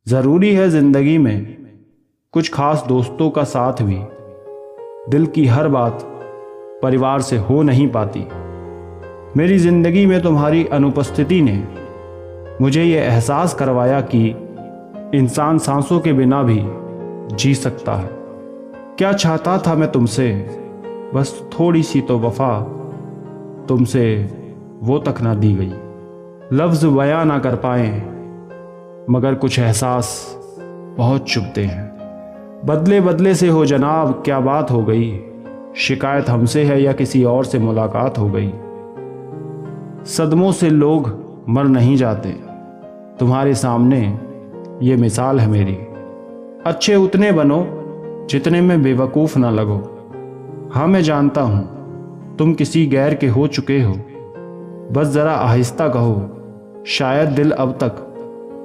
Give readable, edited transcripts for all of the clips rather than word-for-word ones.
ज़रूरी है ज़िंदगी में कुछ खास दोस्तों का साथ भी। दिल की हर बात परिवार से हो नहीं पाती। मेरी ज़िंदगी में तुम्हारी अनुपस्थिति ने मुझे ये एहसास करवाया कि इंसान सांसों के बिना भी जी सकता है। क्या चाहता था मैं तुमसे, बस थोड़ी सी तो वफा, तुमसे वो तक ना दी गई। लफ्ज़ बयां ना कर पाए मगर कुछ एहसास बहुत चुभते हैं। बदले बदले से हो जनाब, क्या बात हो गई? शिकायत हमसे है या किसी और से मुलाकात हो गई? सदमों से लोग मर नहीं जाते, तुम्हारे सामने ये मिसाल है मेरी। अच्छे उतने बनो जितने में बेवकूफ़ ना लगो। हाँ मैं जानता हूँ तुम किसी गैर के हो चुके हो, बस ज़रा आहिस्ता कहो। शायद दिल अब तक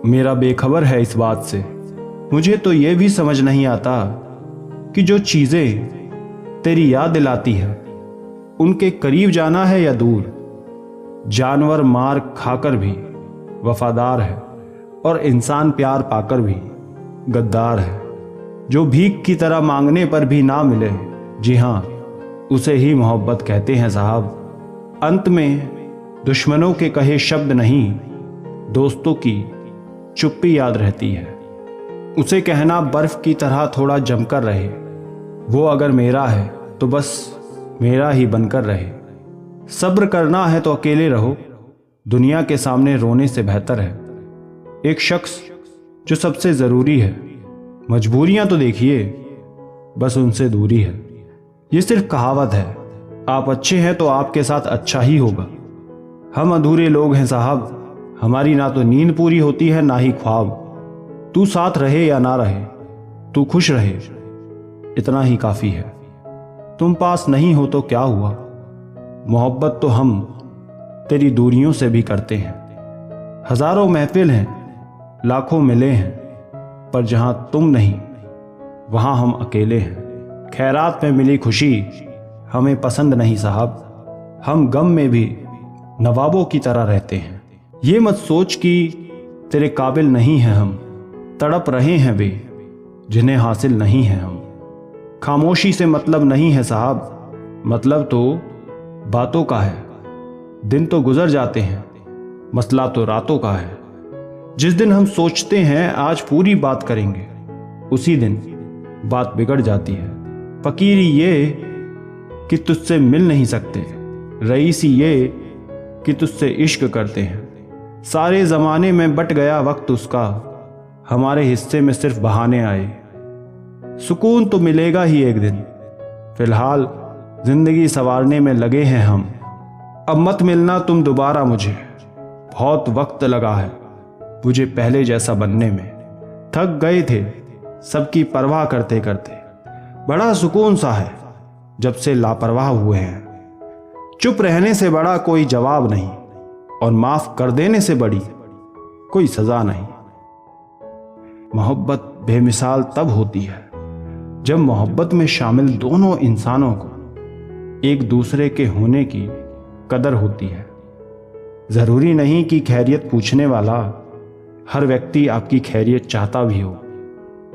मेरा बेखबर है इस बात से। मुझे तो ये भी समझ नहीं आता कि जो चीज़ें तेरी याद दिलाती है उनके करीब जाना है या दूर। जानवर मार खाकर भी वफादार है और इंसान प्यार पाकर भी गद्दार है। जो भीख की तरह मांगने पर भी ना मिले, जी हाँ उसे ही मोहब्बत कहते हैं साहब। अंत में दुश्मनों के कहे शब्द नहीं, दोस्तों की चुप्पी याद रहती है। उसे कहना बर्फ की तरह थोड़ा जमकर रहे, वो अगर मेरा है तो बस मेरा ही बनकर रहे। सब्र करना है तो अकेले रहो, दुनिया के सामने रोने से बेहतर है एक शख्स जो सबसे ज़रूरी है। मजबूरियां तो देखिए, बस उनसे दूरी है। ये सिर्फ कहावत है, आप अच्छे हैं तो आपके साथ अच्छा ही होगा। हम अधूरे लोग हैं साहब, हमारी ना तो नींद पूरी होती है ना ही ख्वाब। तू साथ रहे या ना रहे, तू खुश रहे, इतना ही काफ़ी है। तुम पास नहीं हो तो क्या हुआ, मोहब्बत तो हम तेरी दूरियों से भी करते हैं। हजारों महफिल हैं, लाखों मिले हैं, पर जहां तुम नहीं वहां हम अकेले हैं। खैरात में मिली खुशी हमें पसंद नहीं साहब, हम गम में भी नवाबों की तरह रहते हैं। ये मत सोच कि तेरे काबिल नहीं हैं हम, तड़प रहे हैं वे जिन्हें हासिल नहीं है हम। खामोशी से मतलब नहीं है साहब, मतलब तो बातों का है। दिन तो गुजर जाते हैं, मसला तो रातों का है। जिस दिन हम सोचते हैं आज पूरी बात करेंगे, उसी दिन बात बिगड़ जाती है। फकीरी ये कि तुझसे मिल नहीं सकते, रईसी ये कि तुझसे इश्क करते हैं। सारे ज़माने में बट गया वक्त उसका, हमारे हिस्से में सिर्फ बहाने आए। सुकून तो मिलेगा ही एक दिन, फिलहाल जिंदगी संवारने में लगे हैं हम। अब मत मिलना तुम दोबारा मुझे, बहुत वक्त लगा है मुझे पहले जैसा बनने में। थक गए थे सबकी परवाह करते करते, बड़ा सुकून सा है जब से लापरवाह हुए हैं। चुप रहने से बड़ा कोई जवाब नहीं, और माफ कर देने से बड़ी कोई सजा नहीं। मोहब्बत बेमिसाल तब होती है जब मोहब्बत में शामिल दोनों इंसानों को एक दूसरे के होने की कदर होती है। ज़रूरी नहीं कि खैरियत पूछने वाला हर व्यक्ति आपकी खैरियत चाहता भी हो।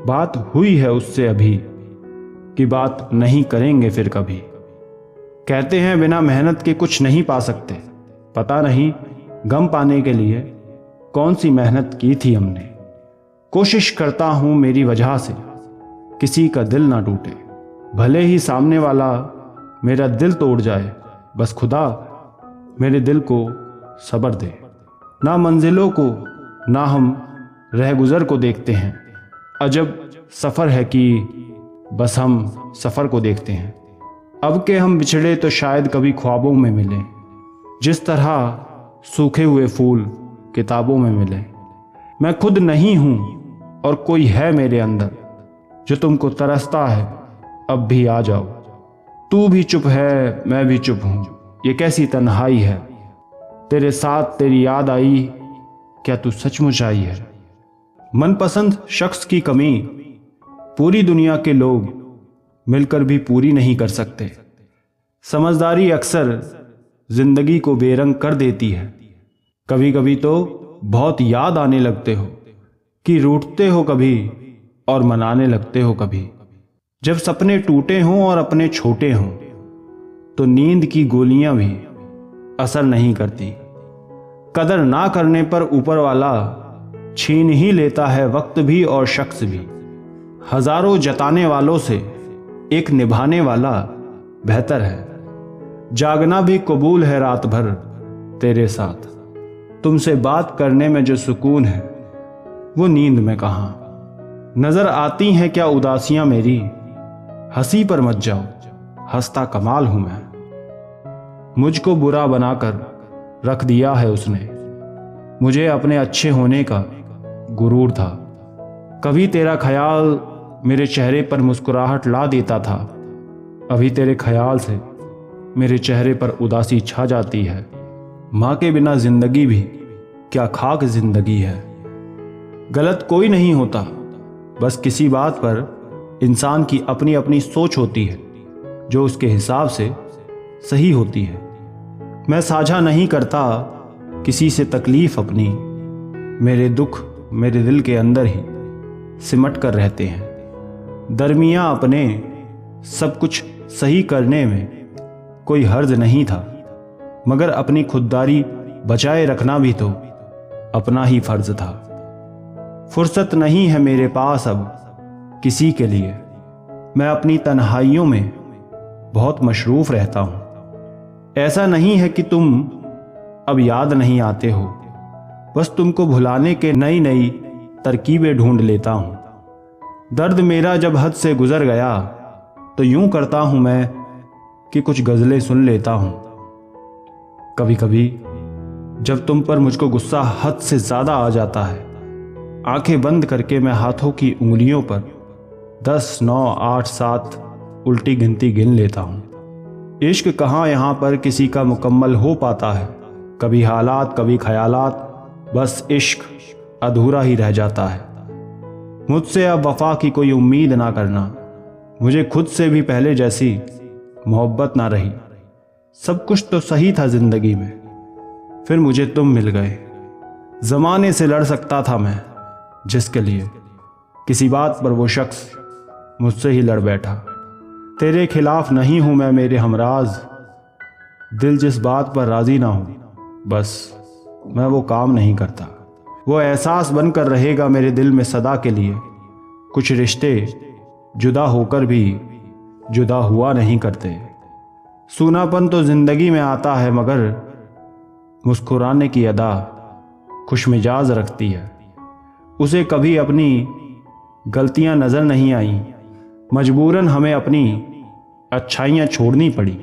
बात हुई है उससे अभी कि बात नहीं करेंगे फिर कभी। कहते हैं बिना मेहनत के कुछ नहीं पा सकते, पता नहीं गम पाने के लिए कौन सी मेहनत की थी हमने। कोशिश करता हूं मेरी वजह से किसी का दिल ना टूटे, भले ही सामने वाला मेरा दिल तोड़ जाए, बस खुदा मेरे दिल को सब्र दे। ना मंजिलों को ना हम रह गुज़र को देखते हैं, अजब सफ़र है कि बस हम सफ़र को देखते हैं। अब के हम बिछड़े तो शायद कभी ख्वाबों में मिलें, जिस तरह सूखे हुए फूल किताबों में मिले। मैं खुद नहीं हूँ और कोई है मेरे अंदर जो तुमको तरसता है, अब भी आ जाओ। तू भी चुप है मैं भी चुप हूँ, ये कैसी तन्हाई है। तेरे साथ तेरी याद आई, क्या तू सचमुच आई है। मनपसंद शख्स की कमी पूरी दुनिया के लोग मिलकर भी पूरी नहीं कर सकते। समझदारी अक्सर जिंदगी को बेरंग कर देती है। कभी कभी तो बहुत याद आने लगते हो, कि रूठते हो कभी और मनाने लगते हो कभी। जब सपने टूटे हों और अपने छोटे हों तो नींद की गोलियां भी असर नहीं करती। कदर ना करने पर ऊपर वाला छीन ही लेता है वक्त भी और शख्स भी। हजारों जताने वालों से एक निभाने वाला बेहतर है। जागना भी कबूल है रात भर तेरे साथ। तुमसे बात करने में जो सुकून है वो नींद में कहाँ। नजर आती हैं क्या उदासियां मेरी, हंसी पर मत जाओ, हंसता कमाल हूं मैं। मुझको बुरा बनाकर रख दिया है उसने, मुझे अपने अच्छे होने का गुरूर था। कभी तेरा ख्याल मेरे चेहरे पर मुस्कुराहट ला देता था, अभी तेरे ख्याल से मेरे चेहरे पर उदासी छा जाती है। माँ के बिना जिंदगी भी क्या खाक जिंदगी है। गलत कोई नहीं होता, बस किसी बात पर इंसान की अपनी अपनी सोच होती है जो उसके हिसाब से सही होती है। मैं साझा नहीं करता किसी से तकलीफ अपनी, मेरे दुख मेरे दिल के अंदर ही सिमट कर रहते हैं। दरमियाँ अपने सब कुछ सही करने में कोई हर्ज नहीं था, मगर अपनी खुददारी बचाए रखना भी तो अपना ही फर्ज था। फुर्सत नहीं है मेरे पास अब किसी के लिए, मैं अपनी तन्हाइयों में बहुत मशरूफ रहता हूं। ऐसा नहीं है कि तुम अब याद नहीं आते हो, बस तुमको भुलाने के नई नई तरकीबें ढूंढ लेता हूं। दर्द मेरा जब हद से गुजर गया तो यूं करता हूं मैं कि कुछ गजलें सुन लेता हूं। कभी कभी जब तुम पर मुझको गुस्सा हद से ज्यादा आ जाता है, आंखें बंद करके मैं हाथों की उंगलियों पर 10, 9, 8, 7 उल्टी गिनती गिन लेता हूं। इश्क कहाँ यहाँ पर किसी का मुकम्मल हो पाता है, कभी हालात कभी ख्यालात, बस इश्क अधूरा ही रह जाता है। मुझसे अब वफा की कोई उम्मीद ना करना, मुझे खुद से भी पहले जैसी मोहब्बत ना रही। सब कुछ तो सही था जिंदगी में, फिर मुझे तुम मिल गए। जमाने से लड़ सकता था मैं जिसके लिए, किसी बात पर वो शख्स मुझसे ही लड़ बैठा। तेरे खिलाफ नहीं हूं मैं मेरे हमराज, दिल जिस बात पर राजी ना हो बस मैं वो काम नहीं करता। वो एहसास बनकर रहेगा मेरे दिल में सदा के लिए। कुछ रिश्ते जुदा होकर भी जुदा हुआ नहीं करते। सूनापन तो जिंदगी में आता है, मगर मुस्कुराने की अदा खुशमिजाज रखती है। उसे कभी अपनी गलतियां नजर नहीं आईं, मजबूरन हमें अपनी अच्छाइयां छोड़नी पड़ी।